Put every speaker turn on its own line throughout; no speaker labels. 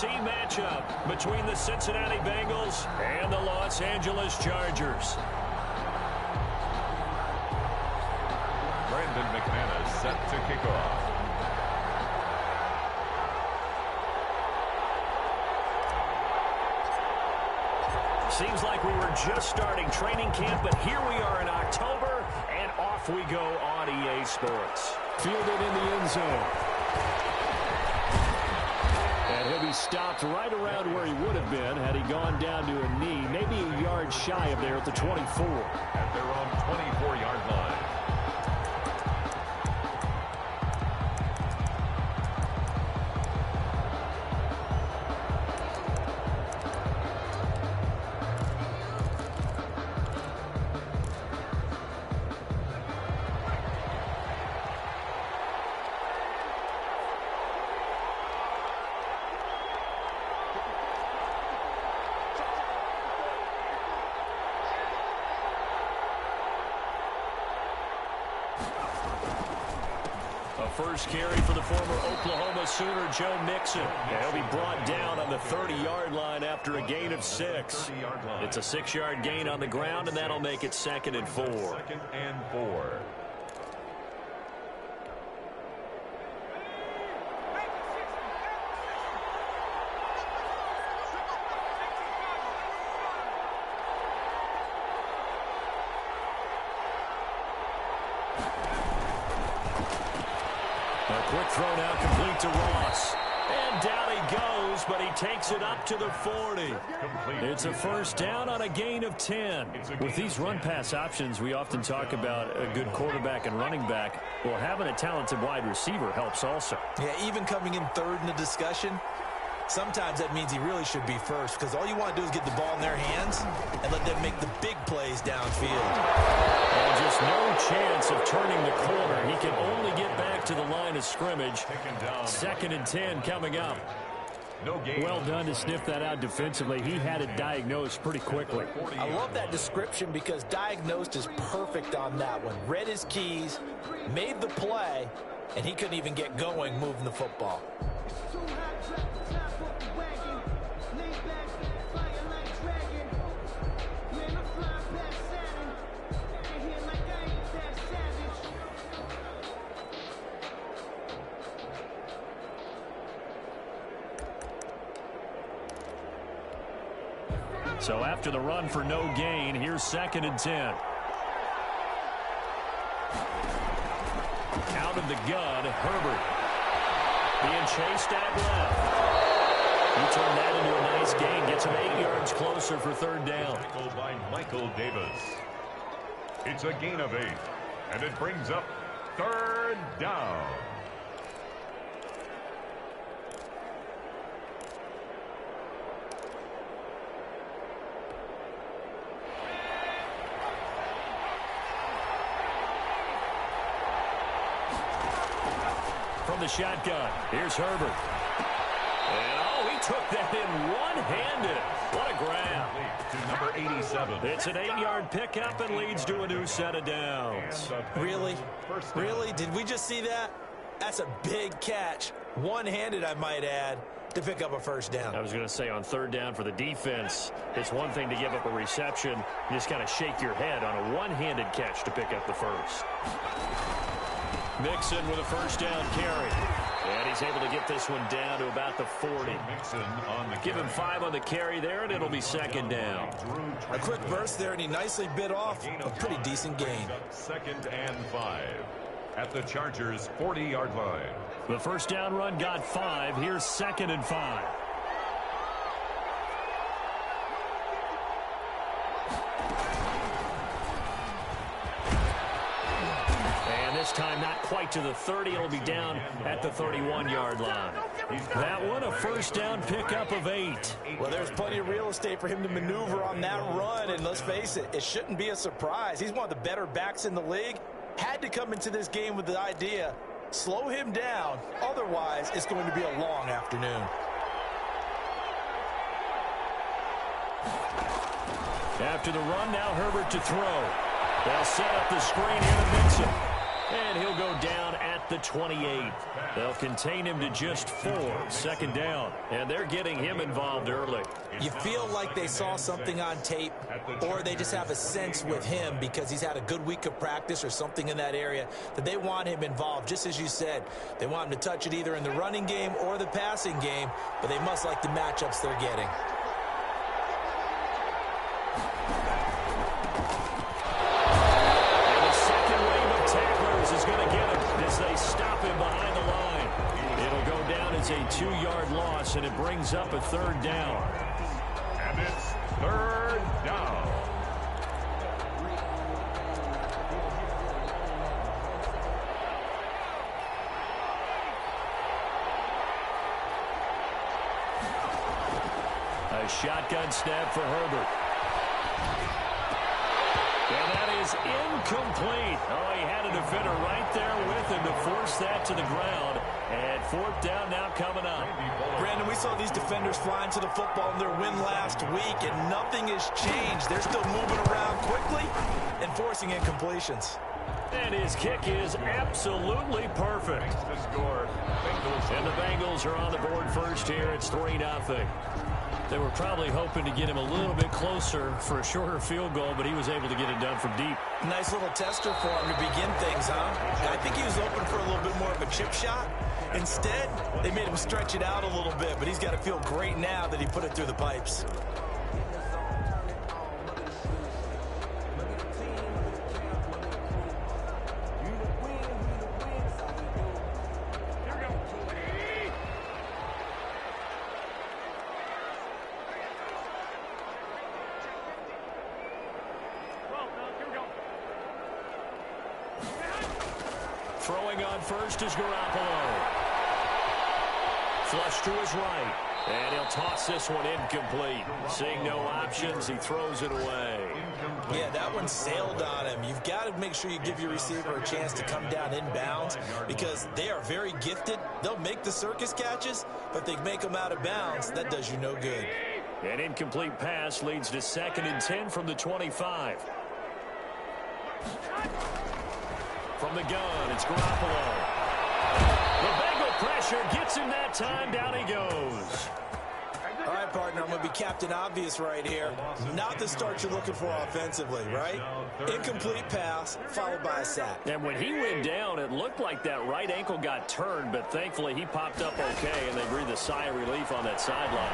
Matchup between the Cincinnati Bengals and the Los Angeles Chargers.
Brandon McManus set to kick off.
Seems like we were just starting training camp, but here we are in October, and off we go on EA Sports. Fielded in the end zone. And he'll be stopped right around where he would have been had he gone down to a knee, maybe a yard shy of there at the 24.
At their own 24-yard line.
First carry for the former Oklahoma Sooner, Joe Mixon. He'll be brought down on the 30-yard line after a gain of 6. It's a 6-yard gain on the ground, and that'll make it 2nd and 4.
2nd and 4.
Quick throw now complete to Ross. And down he goes, but he takes it up to the 40. It's a first down on a gain of 10. With these run-pass options, we often talk about a good quarterback and running back. Well, having a talented wide receiver helps also.
Yeah, even coming in third in the discussion, sometimes that means he really should be first, because all you want to do is get the ball in their hands and let them make the big plays downfield.
And just no chance of turning the corner. He can only get back to the line of scrimmage. 2nd and 10 coming up. Well done to sniff that out defensively. He had it diagnosed pretty quickly.
I love that description because diagnosed is perfect on that one. Read his keys, made the play, and he couldn't even get going moving the football.
So after the run for no gain, here's 2nd and 10. Out of the gun, Herbert. Being chased out left. He turned that into a nice gain. Gets him 8 yards closer for 3rd down.
By Michael Davis. It's a gain of 8. And it brings up 3rd down.
From the shotgun, here's Herbert. And, oh, he took that in one-handed. What a grab.
To number 87.
It's an 8-yard pickup and leads to a new set of downs.
Really? Really? Did we just see that? That's a big catch. One-handed, I might add, to pick up a first down.
I was going to say on 3rd down for the defense, it's one thing to give up a reception. You just kind of shake your head on a one-handed catch to pick up the first. Mixon with a first down carry. And he's able to get this one down to about the 40.
Mixon on the
Give him 5 on the carry there, and it'll be 2nd down.
A quick burst there, and he nicely bit off a pretty decent gain.
2nd and 5 at the Chargers' 40-yard line.
The first down run got 5. Here's 2nd and 5. This time not quite to the 30. It'll be down at the 31-yard line. That one a first down pickup of 8.
Well, there's plenty of real estate for him to maneuver on that run, and let's face it, it shouldn't be a surprise. He's one of the better backs in the league. Had to come into this game with the idea, slow him down, otherwise it's going to be a long afternoon. After the run, now Herbert to throw. They'll set up the screen here to Mixon.
And he'll go down at the 28. They'll contain him to just 4. 2nd down. And they're getting him involved early.
You feel like they saw something on tape, or they just have a sense with him because he's had a good week of practice or something in that area that they want him involved. Just as you said, they want him to touch it either in the running game or the passing game, but they must like the matchups they're getting.
Is going to get him as they stop him behind the line. It'll go down as a 2-yard loss, and it brings up a 3rd down.
And it's 3rd down.
A shotgun snap for Herbert. And that is incomplete. Oh, he had a defender right there with him to force that to the ground. And 4th down now coming up.
Brandon, we saw these defenders flying to the football in their win last week, and nothing has changed. They're still moving around quickly and forcing incompletions.
And his kick is absolutely perfect. And the Bengals are on the board first here. It's 3-0. They were probably hoping to get him a little bit closer for a shorter field goal, but he was able to get it done from deep.
Nice little tester for him to begin things, huh? I think he was open for a little bit more of a chip shot. Instead, they made him stretch it out a little bit, but he's got to feel great now that he put it through the pipes.
Throwing on first is Garoppolo. Flush to his right. And he'll toss this one incomplete. Seeing no options, he throws it away.
Yeah, that one sailed on him. You've got to make sure you give your receiver a chance to come down inbounds because they are very gifted. They'll make the circus catches, but they make them out of bounds. That does you no good.
An incomplete pass leads to 2nd and 10 from the 25. From the gun, it's Garoppolo. The Bengal pressure gets him that time. Down he goes.
All right, partner, I'm going to be Captain Obvious right here. Not the start you're looking for offensively, right? Incomplete pass, followed by a sack.
And when he went down, it looked like that right ankle got turned, but thankfully he popped up okay, and they breathed a sigh of relief on that sideline.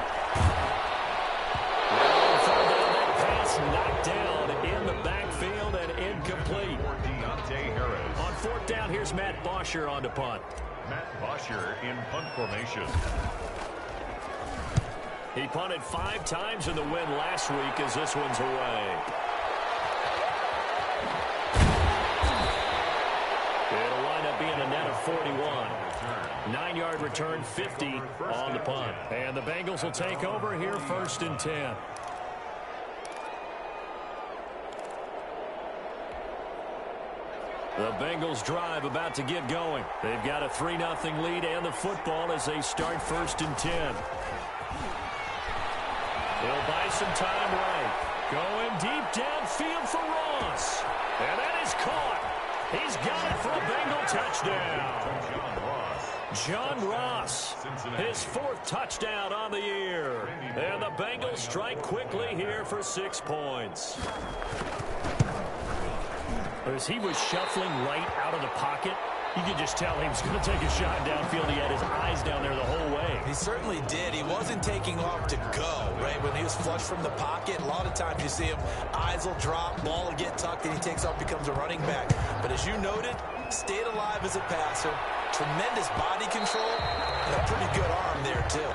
That pass knocked down in the backfield and incomplete. On 4th down, here's Matt Bosher on to punt.
Matt Bosher in punt formation.
He punted 5 times in the win last week as this one's away. It'll wind up being a net of 41. 9-yard return, 50 on the punt. And the Bengals will take over here 1st and 10. The Bengals drive about to get going. They've got a 3-0 lead and the football as they start 1st and 10. They'll buy some time right. Going deep downfield for Ross. And that is caught. He's got it for a Bengal touchdown. John Ross, his 4th touchdown on the year. And the Bengals strike quickly here for 6 points. As he was shuffling right out of the pocket, you could just tell he was going to take a shot downfield. He had his eyes down there the whole way.
He certainly did. He wasn't taking off to go, right? When he was flush from the pocket, a lot of times you see him, eyes will drop, ball will get tucked, and he takes off, becomes a running back. But as you noted, stayed alive as a passer, tremendous body control, and a pretty good arm there, too.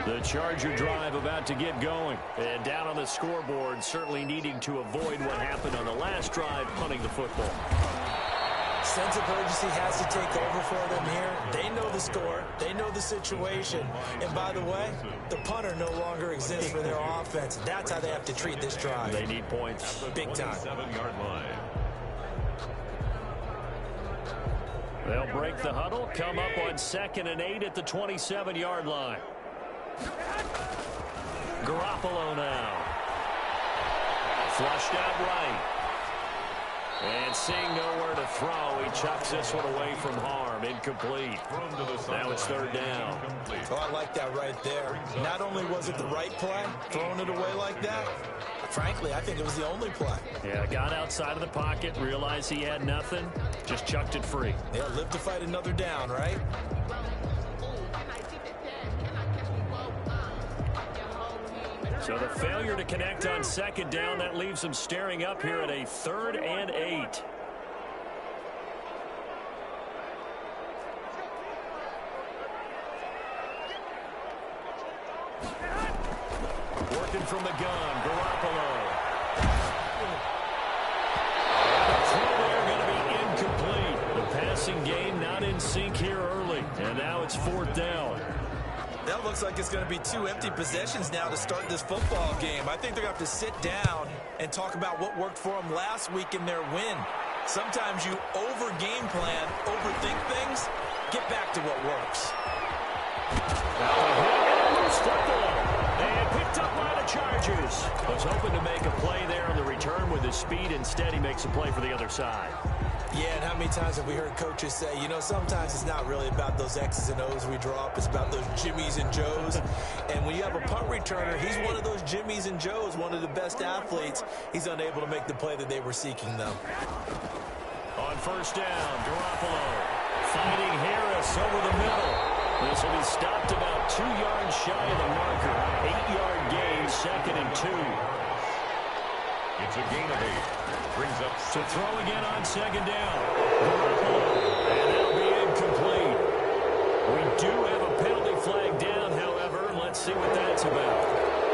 The Charger drive about to get going. And down on the scoreboard, certainly needing to avoid what happened on the last drive, punting the football.
Sense of urgency has to take over for them here. They know the score. They know the situation. And by the way, the punter no longer exists for their offense. That's how they have to treat this drive.
They need points.
Big time.
27-yard line.
They'll break the huddle, come up on 2nd and 8 at the 27-yard line. Garoppolo now. Flushed out right. And seeing nowhere to throw, he chucks this one away from harm. Incomplete. Now it's 3rd down.
Oh, I like that right there. Not only was it the right play, throwing it away like that, frankly, I think it was the only play.
Yeah, got outside of the pocket, realized he had nothing, just chucked it free.
Yeah, live to fight another down, right?
So the failure to connect on 2nd down, that leaves them staring up here at a 3rd and 8. Working from the gun, Garoppolo. The throw there going to be incomplete. The passing game not in sync here early, and now it's 4th down.
That looks like it's going to be 2 empty possessions now to start this football game. I think they're going to have to sit down and talk about what worked for them last week in their win. Sometimes you over-game plan, overthink things. Get back to what works.
And picked up by the Chargers. Was hoping to make a play there on the return with his speed. Instead, he makes a play for the other side.
Yeah, and how many times have we heard coaches say, you know, sometimes it's not really about those X's and O's we draw up. It's about those Jimmies and Joes. And when you have a punt returner, he's one of those Jimmies and Joes, one of the best athletes. He's unable to make the play that they were seeking, though.
On 1st down, Garoppolo fighting Harris over the middle. This will be stopped about 2 yards shy of the marker. 8-yard gain, 2nd and 2.
It's a gain of 8. Brings up
to throw again on 2nd down. And that'll be incomplete. We do have a penalty flag down, however. Let's see what that's about.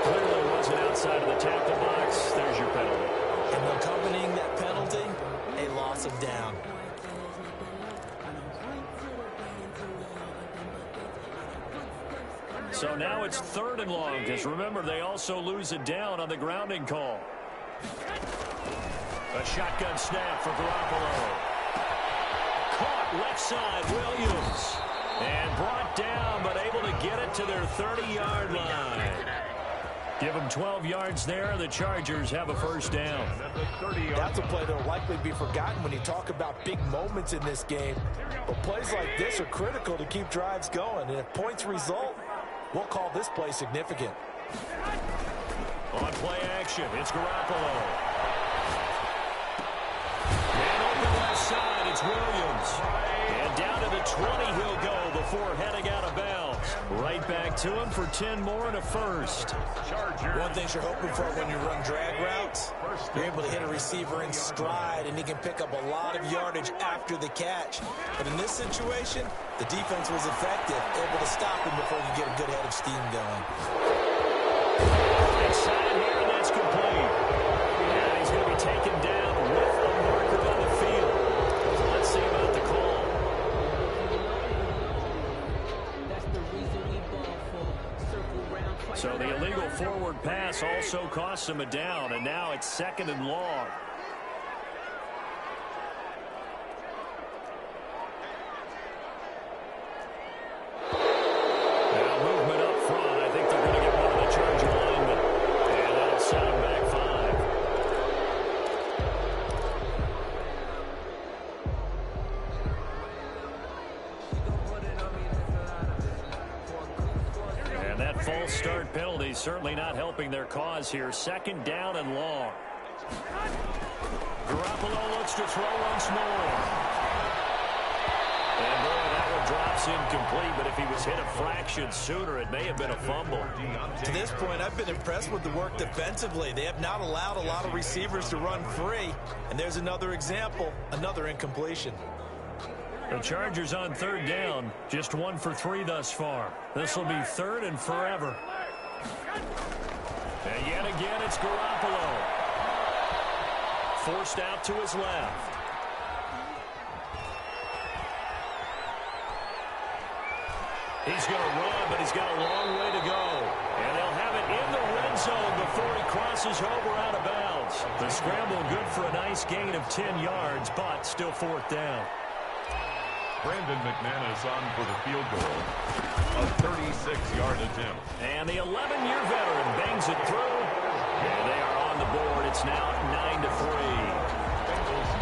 Clearly wasn't outside of the tackle box. There's your penalty.
And accompanying that penalty, a loss of down.
So now it's 3rd and long, because remember, they also lose it down on the grounding call. A shotgun snap for Garoppolo. Caught left side, Williams. And brought down, but able to get it to their 30-yard line. Give them 12 yards there. The Chargers have a 1st down.
That's a play that will likely be forgotten when you talk about big moments in this game. But plays like this are critical to keep drives going. And if points result, we'll call this play significant.
On play action, it's Garoppolo. And open left side, it's Williams. And down to the 20 he'll go before heading out of bounds. Right back to him for 10 more and a 1st.
One thing you're hoping for when you run drag routes, you're able to hit a receiver in stride, and he can pick up a lot of yardage after the catch. But in this situation, the defense was effective, able to stop him before he could get a good head of steam going.
Inside here, and that's complete. And he's going to be taken down with a marker on the field. So let's see about the call. So the illegal forward pass also costs him a down, and now it's 2nd and long. Now movement up front. I think they're going to get one of the Charger linemen. And that'll set him back 5. And that false start penalty certainly not helping their cause here. 2nd down and long. Garoppolo looks to throw once more. And boy, that one drops incomplete, but if he was hit a fraction sooner, it may have been a fumble.
To this point, I've been impressed with the work defensively. They have not allowed a lot of receivers to run free. And there's another example, another incompletion.
The Chargers on 3rd down, just 1 for 3 thus far. This will be 3rd and forever. And yet again, it's Garoppolo. Forced out to his left. He's going to run, but he's got a long way to go. And they'll have it in the red zone before he crosses over out of bounds. The scramble good for a nice gain of 10 yards, but still 4th down.
Brandon McManus on for the field goal. A 36-yard attempt.
And the 11-year veteran bangs it through. And they are on the board. It's now 9-3.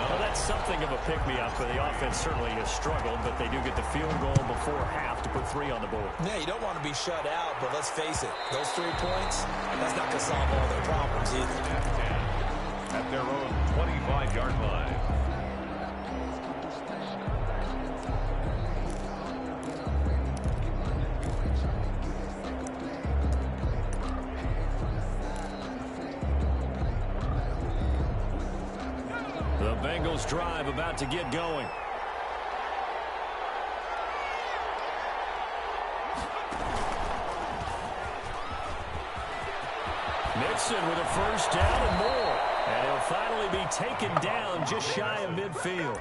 Well, that's something of a pick-me-up, but the offense certainly has struggled, but they do get the field goal before half to put 3 on the board.
Yeah, you don't want to be shut out, but let's face it, those 3 points, that's not going to solve all their problems either.
At their own 25-yard line.
The Bengals drive about to get going. Mixon with a first down and more. And he'll finally be taken down just shy of midfield.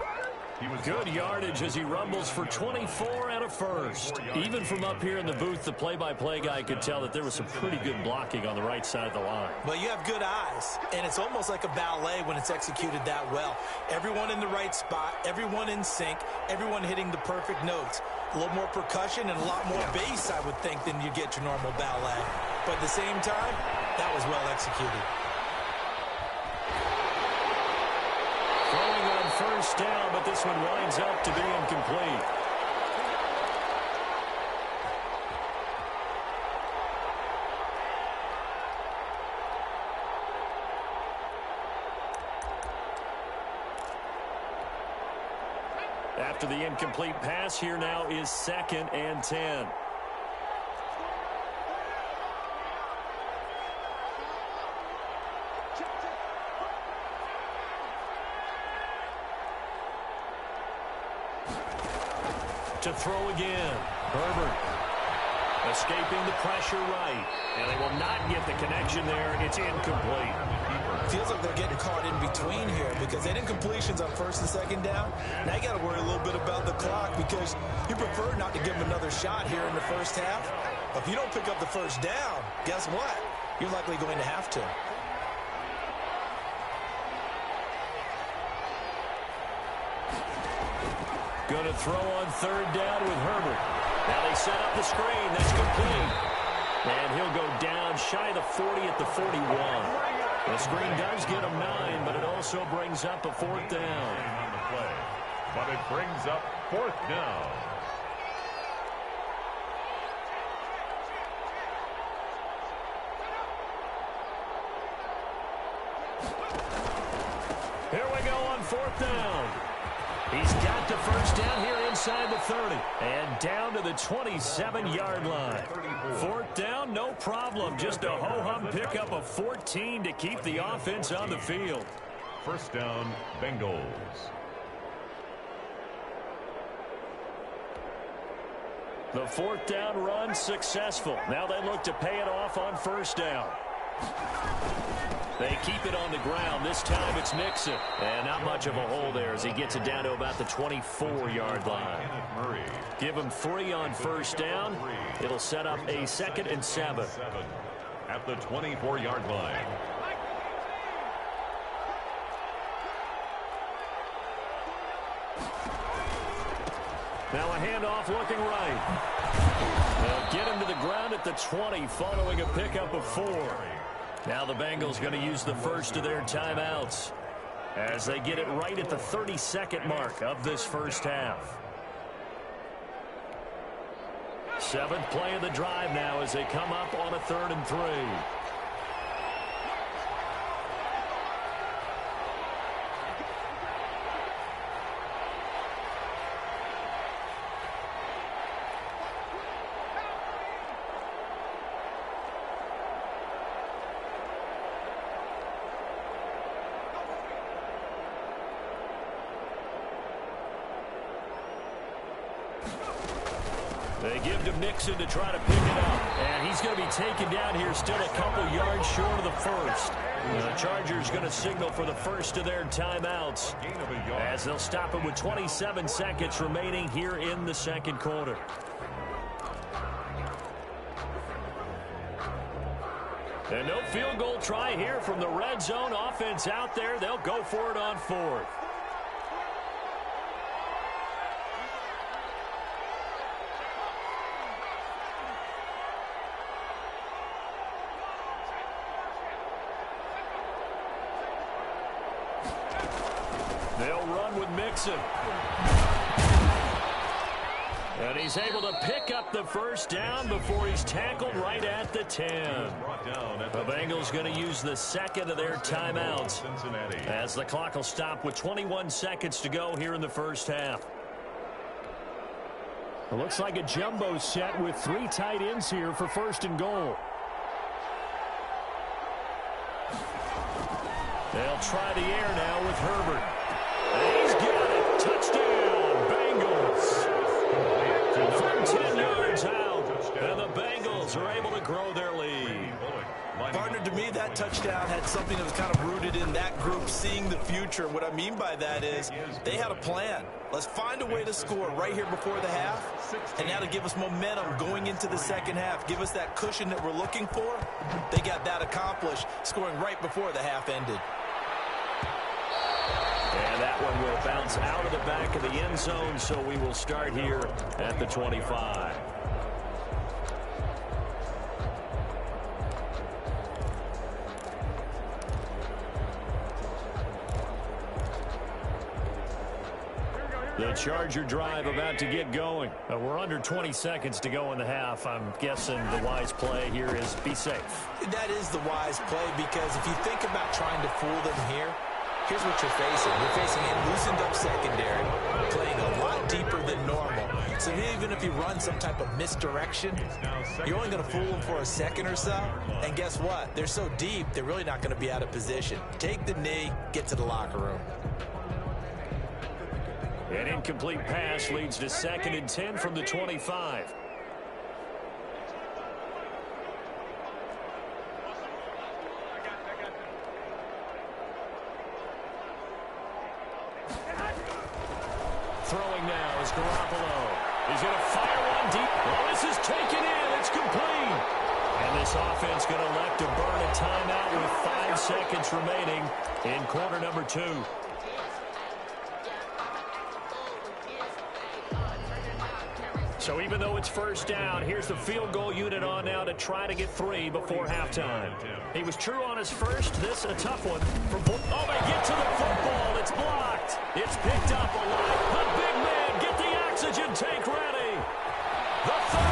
Good yardage as he rumbles for 24 and a first. Even from up here in the booth, the play-by-play guy could tell that there was some pretty good blocking on the right side of the line.
Well, you have good eyes, and it's almost like a ballet when it's executed that well. Everyone in the right spot, everyone in sync, everyone hitting the perfect notes. A little more percussion and a lot more bass, I would think, than you get your normal ballet. But at the same time, that was well executed.
Throwing on first down, but this one winds up to be incomplete. After the incomplete pass, here now is 2nd and 10. To throw again. Herbert escaping the pressure right. And they will not get the connection there. It's incomplete.
Feels like they're getting caught in between here because they had incompletions on 1st and 2nd down. Now you got to worry a little bit about the clock because you prefer not to give them another shot here in the first half. But if you don't pick up the first down, guess what? You're likely going to have to.
Going to throw on 3rd down with Herbert. Now they set up the screen. That's complete. And he'll go down shy of the 40 at the 41. The screen does get him 9, but it also brings up a 4th down.
On the play, but it brings up 4th down.
Here we go on 4th down. He's got the first down here inside the 30. And down to the 27-yard line. 4th down, no problem. Just a ho-hum pickup of 14 to keep the offense on the field.
1st down, Bengals.
The 4th down run successful. Now they look to pay it off on 1st down. They keep it on the ground. This time it's Mixon. And not much of a hole there as he gets it down to about the 24-yard line. Give him 3 on 1st down. It'll set up a 2nd and 7.
At the 24-yard line.
Now a handoff looking right. They'll get him to the ground at the 20 following a pickup of 4. Now the Bengals going to use the first of their timeouts as they get it right at the 32nd mark of this first half. 7th play of the drive now as they come up on a 3rd and 3. They give to Mixon to try to pick it up. And he's going to be taken down here still a couple yards short of the first. The Chargers going to signal for the first of their timeouts as they'll stop it with 27 seconds remaining here in the 2nd quarter. And no field goal try here from the red zone offense out there. They'll go for it on 4th. They'll run with Mixon. And he's able to pick up the first down before he's tackled right at the 10. The Bengals going to use the second of their timeouts as the clock will stop with 21 seconds to go here in the first half.
It looks like a jumbo set with 3 tight ends here for first and goal.
They'll try the air now with Herbert. And he's got it. Touchdown, Bengals. From 10 yards out, and the Bengals are able to grow their lead.
Partner, to me, that touchdown had something that was kind of rooted in that group seeing the future. What I mean by that is they had a plan. Let's find a way to score right here before the half, and now to give us momentum going into the second half, give us that cushion that we're looking for. They got that accomplished, scoring right before the half ended.
And that one will bounce out of the back of the end zone, so we will start here at the 25. The Charger drive about to get going. We're under 20 seconds to go in the half. I'm guessing the wise play here is be safe.
That is the wise play, because if you think about trying to fool them here, here's what you're facing. You're facing a loosened-up secondary, playing a lot deeper than normal. So even if you run some type of misdirection, you're only going to fool them for a second or so. And guess what? They're so deep, they're really not going to be out of position. Take the knee, get to the locker room.
An incomplete pass leads to 2nd and 10 from the 25. Throwing now is Garoppolo. He's going to fire one deep. Oh, this is taken in. It's complete. And this offense going to elect to burn a timeout with 5 seconds remaining in quarter number 2. So even though it's first down, here's the field goal unit on now to try to get 3 before halftime. He was true on his first. This a tough one. Oh, they get to the football. It's blocked. It's picked up alive. The big man, get the oxygen tank ready. The 30.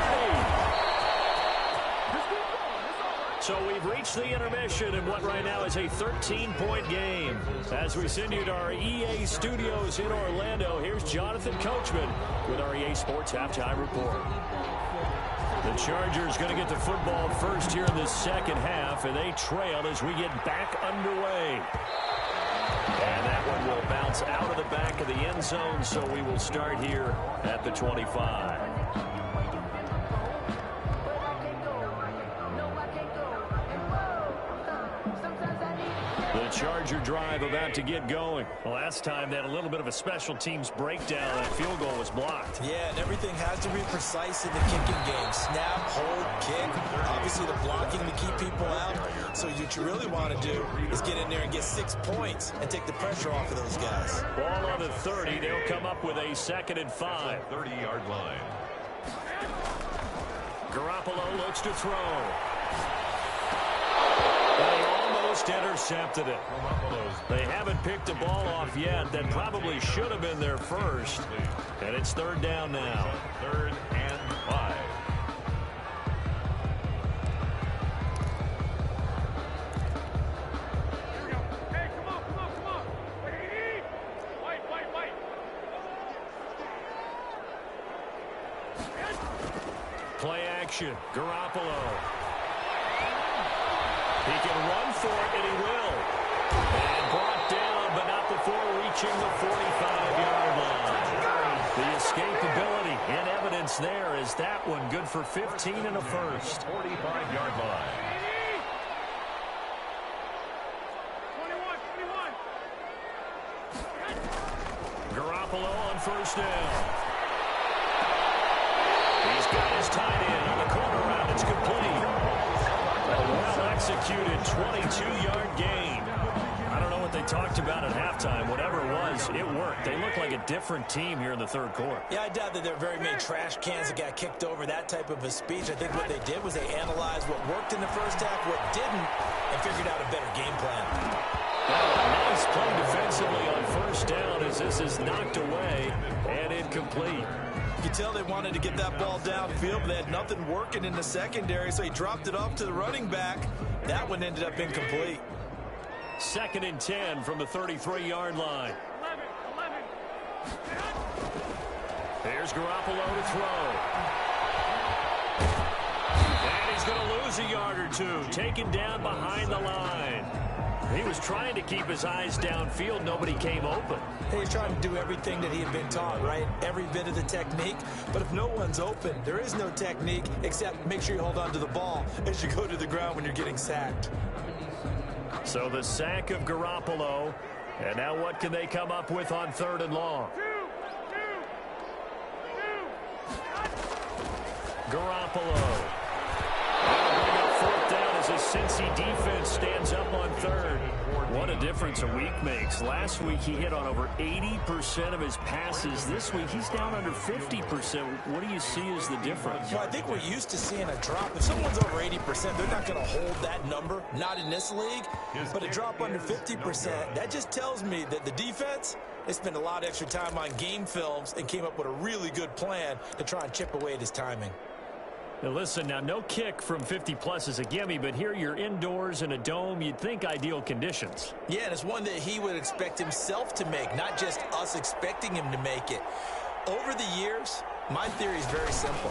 So we've reached the intermission in what right now is a 13-point game. As we send you to our EA studios in Orlando, here's Jonathan Coachman with our EA Sports Halftime Report. The Chargers going to get the football first here in the second half, and they trail as we get back underway. And that one will bounce out of the back of the end zone, so we will start here at the 25. The Charger drive about to get going. Last time they had a little bit of a special teams breakdown. That field goal was blocked.
Yeah, and everything has to be precise in the kicking game. Snap, hold, kick. Obviously the blocking to keep people out. So what you really want to do is get in there and get 6 points and take the pressure off of those guys.
Ball on the 30. They'll come up with a 2nd and 5.
30-yard line.
Garoppolo looks to throw. They almost intercepted it. They haven't picked the ball off yet. That probably should have been their first. And it's 3rd down now.
3rd and 5.
Hey, come on. Wait.
Play action. Garoppolo. He can run for it, and he will. And brought down, but not before reaching the 45-yard line. The escapability in evidence there is that one good for 15 and a first.
45-yard line.
21.
Garoppolo on first down. He's got his tight end on the corner route. It's complete. A well-executed 22-yard gain. I don't know what they talked about at halftime. Whatever it was, it worked. They look like a different team here in the 3rd quarter.
Yeah, I doubt that there are very many trash cans that got kicked over, that type of a speech. I think what they did was they analyzed what worked in the first half, what didn't, and figured out a better game plan.
Well, a nice play defensively on first down. down as this is knocked away and incomplete.
You can tell they wanted to get that ball downfield, but they had nothing working in the secondary, so he dropped it off to the running back. That one ended up incomplete.
2nd and 10 from the 33-yard line.
11.
Here's Garoppolo to throw. And he's going to lose a yard or two, taken down behind the line. He was trying to keep his eyes downfield. Nobody came open.
He's trying to do everything that he had been taught, right? Every bit of the technique. But if no one's open, there is no technique except make sure you hold on to the ball as you go to the ground when you're getting sacked.
So the sack of Garoppolo. And now what can they come up with on 3rd and long? Garoppolo. That'll bring up 4th down as a Cincy defense stands up on 3rd. What a difference a week makes. Last week he hit on over 80% of his passes. This week he's down under 50%. What do you see as the difference?
Well, I think we're used to seeing a drop. If someone's over 80%, they're not going to hold that number, not in this league. But a drop under 50%, that just tells me that the defense, they spent a lot of extra time on game films and came up with a really good plan to try and chip away at his timing.
Now listen, now no kick from 50-plus is a gimme, but here you're indoors in a dome. You'd think ideal conditions.
Yeah, and it's one that he would expect himself to make, not just us expecting him to make it. Over the years, my theory is very simple.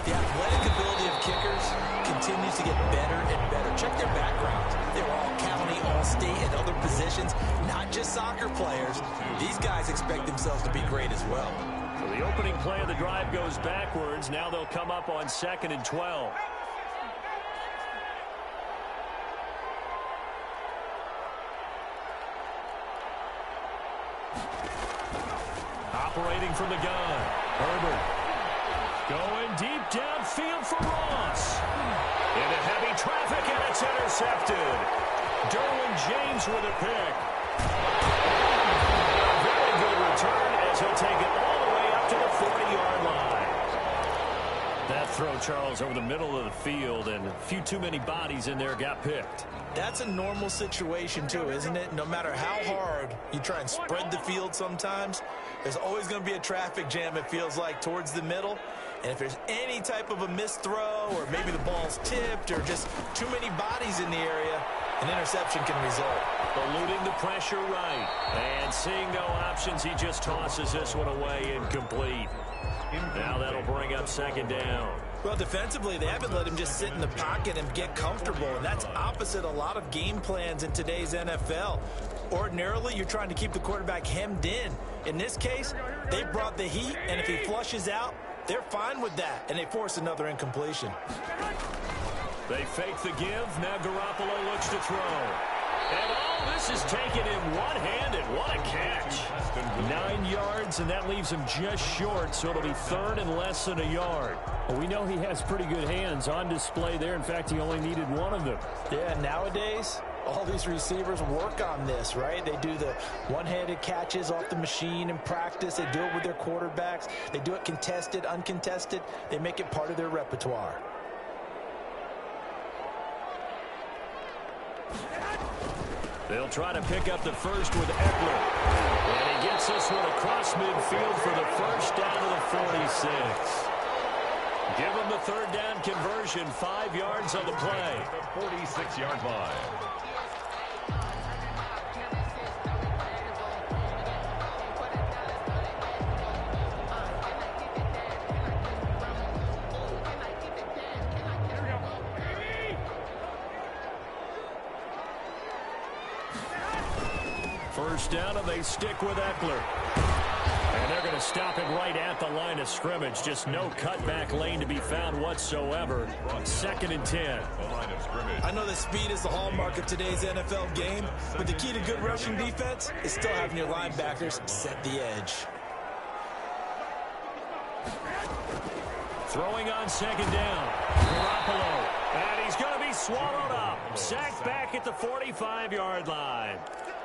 The athletic ability of kickers continues to get better and better. Check their backgrounds. They were all county, all state, and other positions, not just soccer players. These guys expect themselves to be great as well.
So the opening play of the drive goes backwards. Now they'll come up on 2nd and 12. Operating from the gun, Herbert. Going deep downfield for Ross. Into heavy traffic, and it's intercepted. Derwin James with a pick. A very good return as he'll take it all the way up to the 40-yard line. That throw, Charles, over the middle of the field, and a few too many bodies in there got picked.
That's a normal situation, too, isn't it? No matter how hard you try and spread the field sometimes, there's always going to be a traffic jam, it feels like, towards the middle. And if there's any type of a missed throw or maybe the ball's tipped or just too many bodies in the area, an interception can result.
Eluding the pressure right. And seeing no options, he just tosses this one away incomplete. Now that'll bring up 2nd down.
Well, defensively, they haven't let him just sit in the pocket and get comfortable, and that's opposite a lot of game plans in today's NFL. Ordinarily, you're trying to keep the quarterback hemmed in. In this case, they brought the heat, and if he flushes out, they're fine with that, and they force another incompletion.
They fake the give. Now Garoppolo looks to throw. And all this is taken in one-handed. What a catch. 9 yards, and that leaves him just short, so it'll be 3rd and less than a yard.
Well, we know he has pretty good hands on display there. In fact, he only needed one of them.
Yeah, nowadays, all these receivers work on this, right? They do the one-handed catches off the machine in practice. They do it with their quarterbacks. They do it contested, uncontested. They make it part of their repertoire.
They'll try to pick up the first with Eckler. And he gets this one across midfield for the first down to the 46. Give him the 3rd down conversion, 5 yards on the play.
The 46-yard line.
First down, and they stick with Eckler. And they're going to stop him right at the line of scrimmage. Just no cutback lane to be found whatsoever. 2nd and 10.
The line of scrimmage.
I know that speed is the hallmark of today's NFL game, but the key to good rushing defense is still having your linebackers set the edge.
Throwing on 2nd down. Garoppolo. And he's going to be swallowed up. Sacked back at the 45-yard line.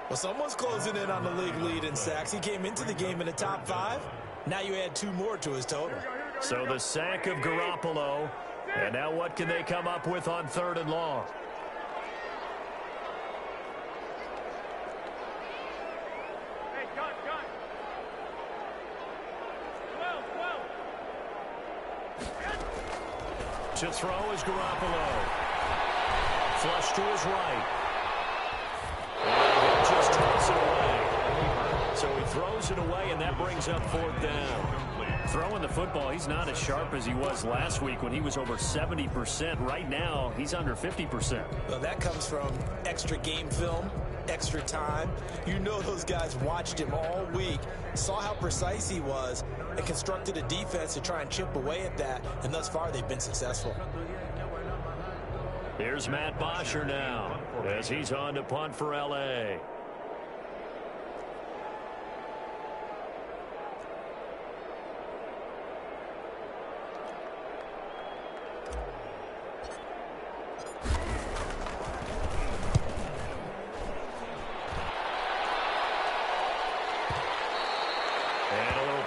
Well, someone's closing in on the league lead in sacks. He came into the game in the top 5. Now you add 2 more to his total.
So the sack of Garoppolo. And now what can they come up with on 3rd and long?
Hey, gun.
To throw is Garoppolo. Flush to his right. And he just throws it away. So he throws it away, and that brings up 4th down. Throwing the football, he's not as sharp as he was last week when he was over 70%. Right now, he's under 50%.
Well, that comes from extra game film, extra time. You know those guys watched him all week, saw how precise he was, and constructed a defense to try and chip away at that, and thus far they've been successful.
Here's Matt Bosher now as he's on to punt for L.A.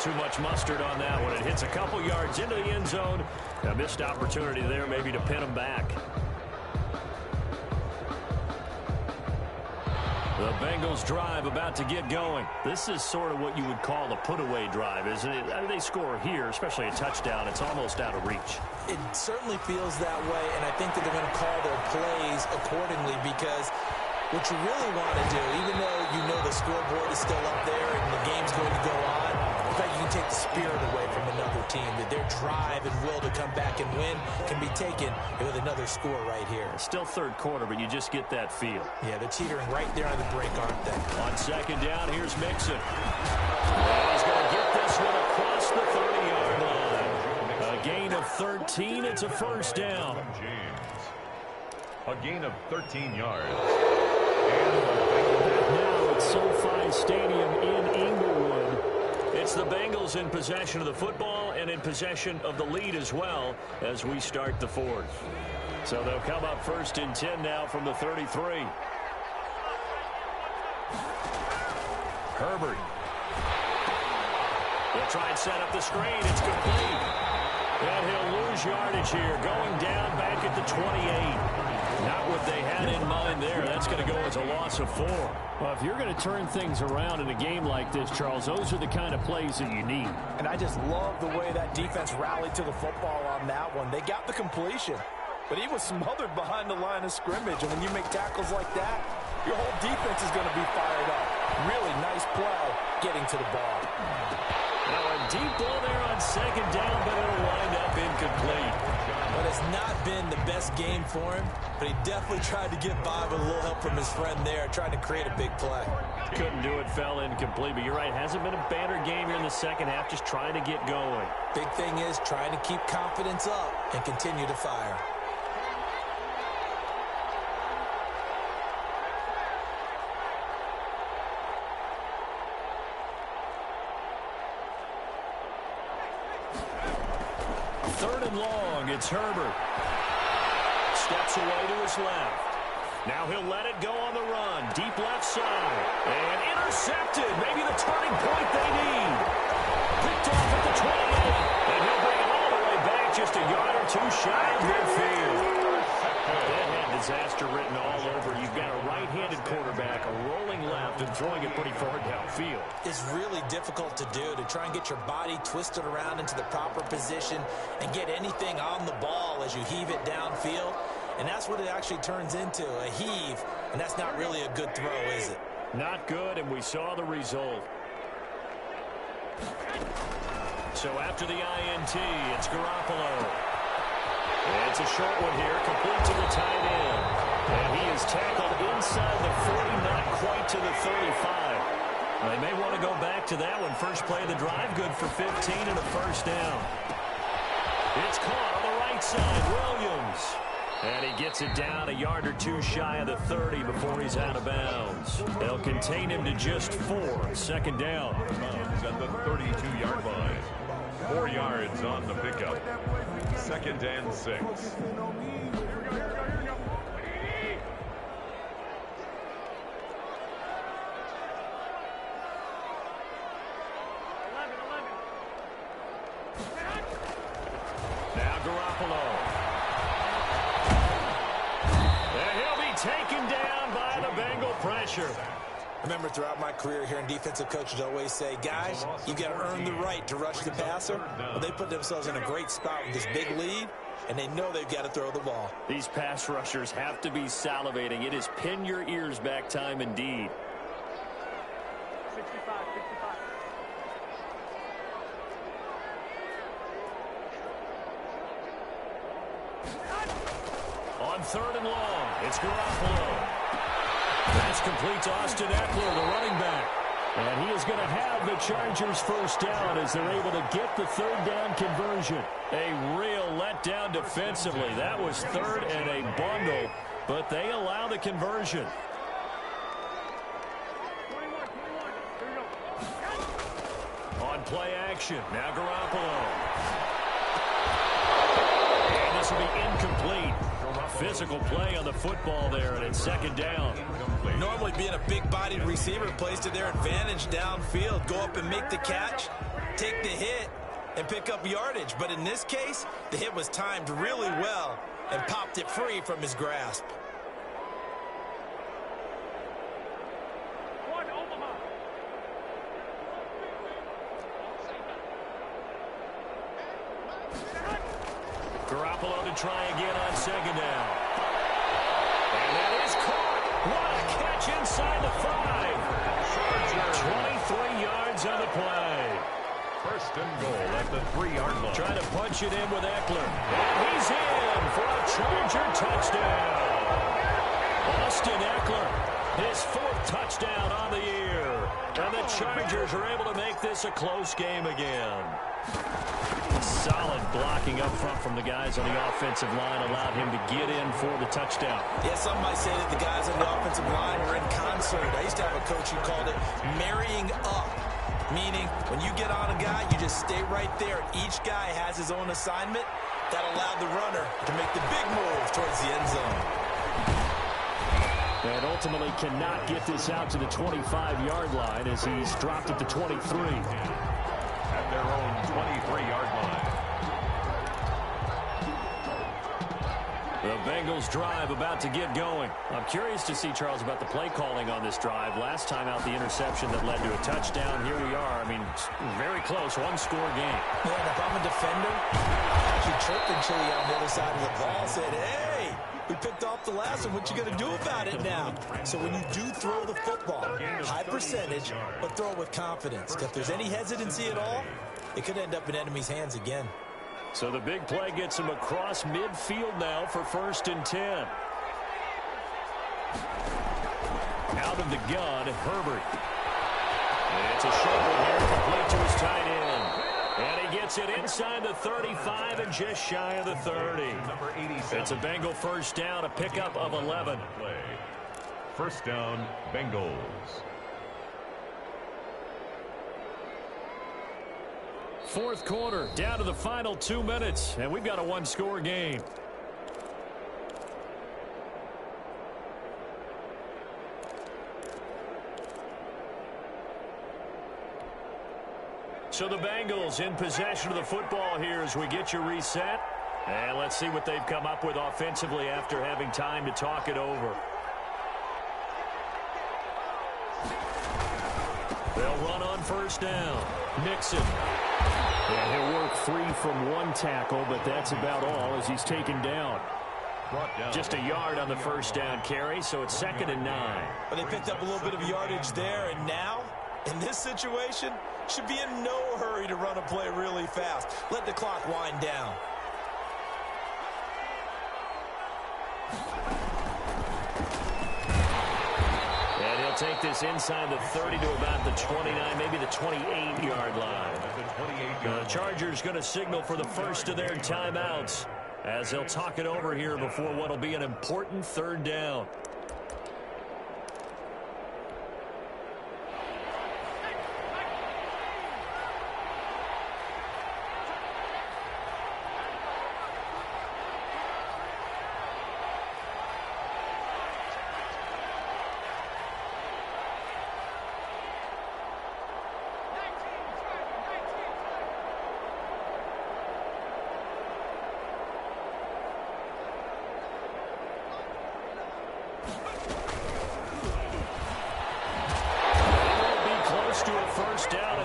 Too much mustard on that one. It hits a couple yards into the end zone. A missed opportunity there maybe to pin him back. The Bengals drive about to get going. This is sort of what you would call the put-away drive, isn't it? I mean, they score here, especially a touchdown. It's almost out of reach.
It certainly feels that way, and I think that they're going to call their plays accordingly because what you really want to do, even though you know the scoreboard is still up there and the game's going to go on, in fact, you can take the spirit away from another team, that their drive and will to come back and win can be taken with another score right here.
Still third quarter, but you just get that feel.
Yeah, they're teetering right there on the break, aren't they?
On 2nd down, here's Mixon. And he's going to get this one across the 30-yard line. A gain of 13. It's a 1st down.
A gain of 13 yards.
Now it's SoFi Stadium in Inglewood.
It's the Bengals in possession of the football and in possession of the lead as well as we start the 4th. So they'll come up 1st and 10 now from the 33. Herbert. They'll try and set up the screen. It's complete. And he'll lose yardage here, going down back at the 28. Not what they had in mind there. That's going to go as a loss of 4.
Well, if you're going to turn things around in a game like this, Charles, those are the kind of plays that you need.
And I just love the way that defense rallied to the football on that one. They got the completion, but he was smothered behind the line of scrimmage. And when you make tackles like that, your whole defense is going to be fired up. Really nice play getting to the ball.
Now a deep ball there on 2nd down, but it'll wind up incomplete.
But it's not been the best game for him, but he definitely tried to get by with a little help from his friend there, trying to create a big play.
Couldn't do it, fell incomplete, but you're right, hasn't been a banner game here in the 2nd half, just trying to get going.
Big thing is trying to keep confidence up and continue to fire.
Third and long, it's Herbert. Steps away to his left. Now he'll let it go on the run. Deep left side. And intercepted. Maybe the turning point they need. Picked off at the 28. And he'll bring it all the way back just a yard or 2 shy of midfield. That had disaster written all over. You've got a right-handed quarterback, a rolling left, and throwing it pretty far downfield.
It's really difficult to do, to try and get your body twisted around into the proper position and get anything on the ball as you heave it downfield. And that's what it actually turns into, a heave. And that's not really a good throw, is it?
Not good, and we saw the result. So after the INT, it's Garoppolo. It's a short one here, complete to the tight end. And he is tackled inside the 40, not quite to the 35. They may want to go back to that one. First play of the drive, good for 15 and a 1st down. It's caught on the right side, Williams. And he gets it down a yard or 2 shy of the 30 before he's out of bounds. They'll contain him to just 4. 2nd down.
At the 32-yard line. 4 yards on the pickup. 2nd and 6.
Now Garoppolo. And he'll be taken down by the Bengal pressure.
I remember throughout my career hearing defensive coaches always say, guys, you got to earn the right to rush the passer. Well, they put themselves in a great spot with this big lead. and they know they've got to throw the ball.
These pass rushers have to be salivating. It is pin your ears back time indeed.
65.
On 3rd and long, it's Garoppolo. That's complete to Austin Eckler, the running back. And he is going to have the Chargers first down as they're able to get the 3rd down conversion. A real letdown defensively. That was 3rd and a bundle, but they allow the conversion.
21. Here we go.
On play action, now Garoppolo. And this will be incomplete. Physical play on the football there, and it's 2nd down.
Normally being a big-bodied receiver plays to their advantage downfield. Go up and make the catch, take the hit, and pick up yardage. But in this case, the hit was timed really well and popped it free from his grasp.
One, Omaha.
Garoppolo to try again on 2nd down. And that is caught. What a catch inside the 5. 23 yards on the play.
1st and goal at the 3-yard line.
Trying to punch it in with Eckler. And he's in for a Charger touchdown. Austin Eckler, his 4th touchdown on the year. And the Chargers are able to make this a close game again. Solid blocking up front from the guys on the offensive line allowed him to get in for the touchdown.
Yeah, some might say that the guys on the offensive line were in concert. I used to have a coach who called it marrying up, meaning when you get on a guy, you just stay right there. Each guy has his own assignment. That allowed the runner to make the big move towards the end zone.
And ultimately cannot get this out to the 25-yard line as he's dropped at the 23.
At their own 23-yard line.
The Bengals drive about to get going. I'm curious to see, Charles, about the play calling on this drive. Last time out, the interception that led to a touchdown. Here we are. I mean, very close, 1-score game.
Man, if I'm a defender, I actually tripped and Chili on the other side of the ball said, hey, we picked off the last one. What you going to do about it now? So when you do throw the football, high percentage, but throw it with confidence. If there's any hesitancy at all, it could end up in enemy's hands again.
So the big play gets him across midfield now for 1st and 10. Out of the gun, Herbert. It's a short one here, complete to his tight end. And he gets it inside the 35 and just shy of the 30. It's a Bengal first down, a pickup of 11.
1st down, Bengals.
4th quarter, down to the final 2 minutes, and we've got a 1-score game. So the Bengals in possession of the football here as we get you reset. And let's see what they've come up with offensively after having time to talk it over. They'll run on 1st down. Mixon.
And he'll work 3 from 1 tackle, but that's about all as he's taken down.
Just a yard on the 1st down carry, so it's 2nd and 9.
But they picked up a little bit of yardage there, and now, in this situation, should be in no hurry to run a play really fast. Let the clock wind down.
And he'll take this inside the 30 to about the 29, maybe the 28-yard line. The Chargers going to signal for the first of their timeouts as they'll talk it over here before what will be an important 3rd down.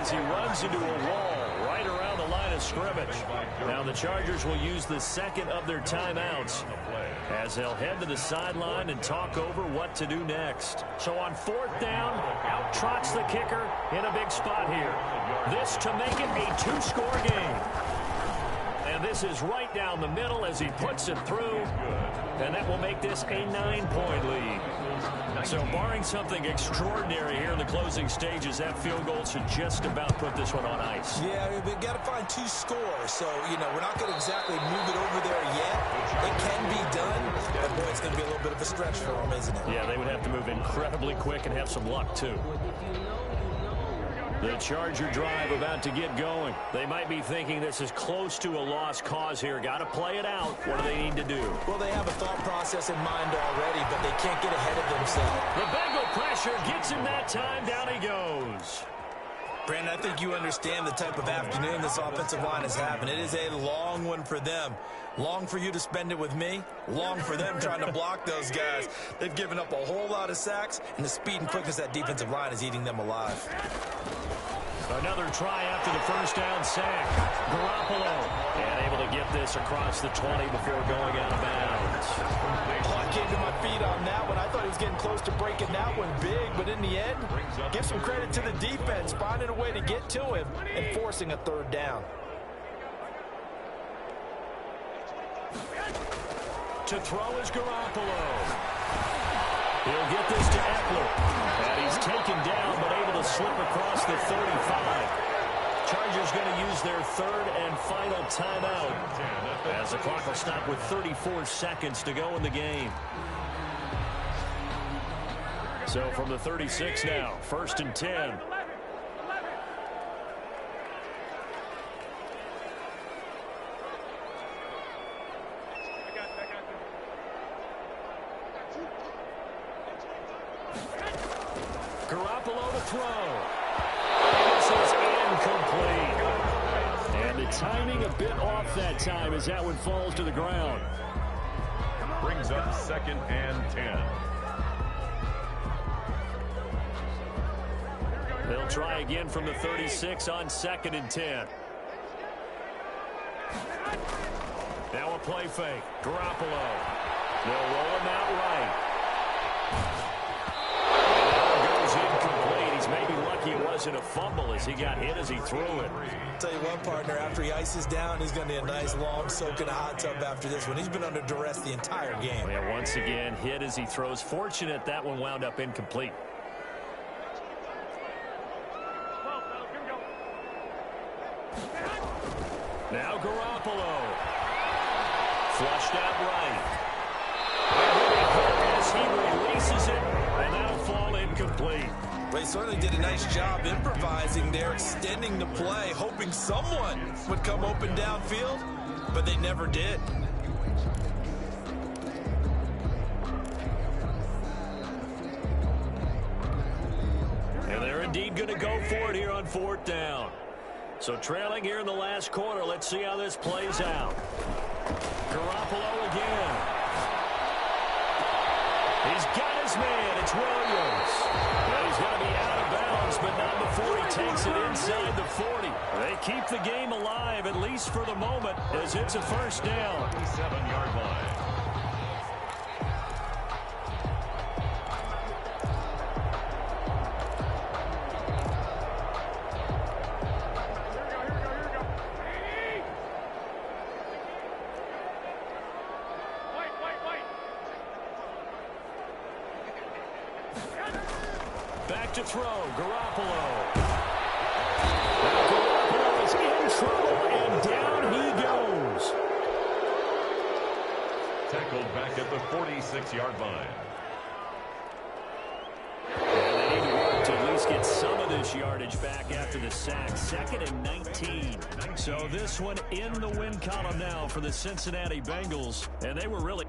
He runs into a wall right around the line of scrimmage. Now the Chargers will use the second of their timeouts as they'll head to the sideline and talk over what to do next. So on fourth down, out trots the kicker in a big spot here. This to make it a two-score game. And this is right down the middle as he puts it through. And that will make this a 9-point lead. So barring something extraordinary here in the closing stages, that field goal should just about put this one on ice.
Yeah, we've got to find 2 scores. So, we're not going to exactly move it over there yet. It can be done. But, boy, it's going to be a little bit of a stretch for them, isn't it?
Yeah, they would have to move incredibly quick and have some luck, too. The Charger drive about to get going. They might be thinking this is close to a lost cause here. Got to play it out. What do they need to do?
Well, they have a thought process in mind already, but they can't get ahead of themselves.
The Bengal pressure gets him that time. Down he goes.
Brandon, I think you understand the type of afternoon this offensive line is having. It is a long one for them. Long for you to spend it with me. Long for them trying to block those guys. They've given up a whole lot of sacks, and the speed and quickness of that defensive line is eating them alive.
Another try after the first down sack. Garoppolo. And able to get this across the 20 before going out of bounds.
Oh, I came to my feet on that one. I thought he was getting close to breaking that one big, but in the end, give some credit to the defense, finding a way to get to him and forcing a third down.
To throw is Garoppolo. He'll get this to Eckler. And he's taken down, but able to slip across the 35. Chargers going to use their third and final timeout as the clock will stop with 34 seconds to go in the game. So from the 36 now, 1st and 10. Garoppolo to throw. This is incomplete. And the timing a bit off that time as that one falls to the ground.
Brings up 2nd and 10.
They'll try again from the 36 on 2nd and 10. Now a play fake. Garoppolo. They'll roll him out right. Incomplete. He's maybe lucky it wasn't a fumble as he got hit as he threw it.
Tell you what, partner, after he ices down, he's going to need a nice long soak in a hot tub after this one. He's been under duress the entire game.
Yeah, once again, hit as he throws. Fortunate that one wound up incomplete. Now Garoppolo. Flushed out right. As he releases it, and that'll fall incomplete.
Well, he certainly did a nice job improvising there, extending the play, hoping someone would come open downfield, but they never did.
And they're indeed going to go for it here on 4th down. So trailing here in the last quarter, let's see how this plays out. Garoppolo again. He's got his man. It's Williams. Well, he's going to be out of bounds, but not before he takes it inside the 40. They keep the game alive, at least for the moment, as it's a 1st down.
7-yard line.
Back to throw, Garoppolo. Garoppolo is in trouble, and down he goes.
Tackled back at the 46-yard line.
And they need to work to at least get some of this yardage back after the sack. 2nd and 19. So this one in the win column now for the Cincinnati Bengals, and they were really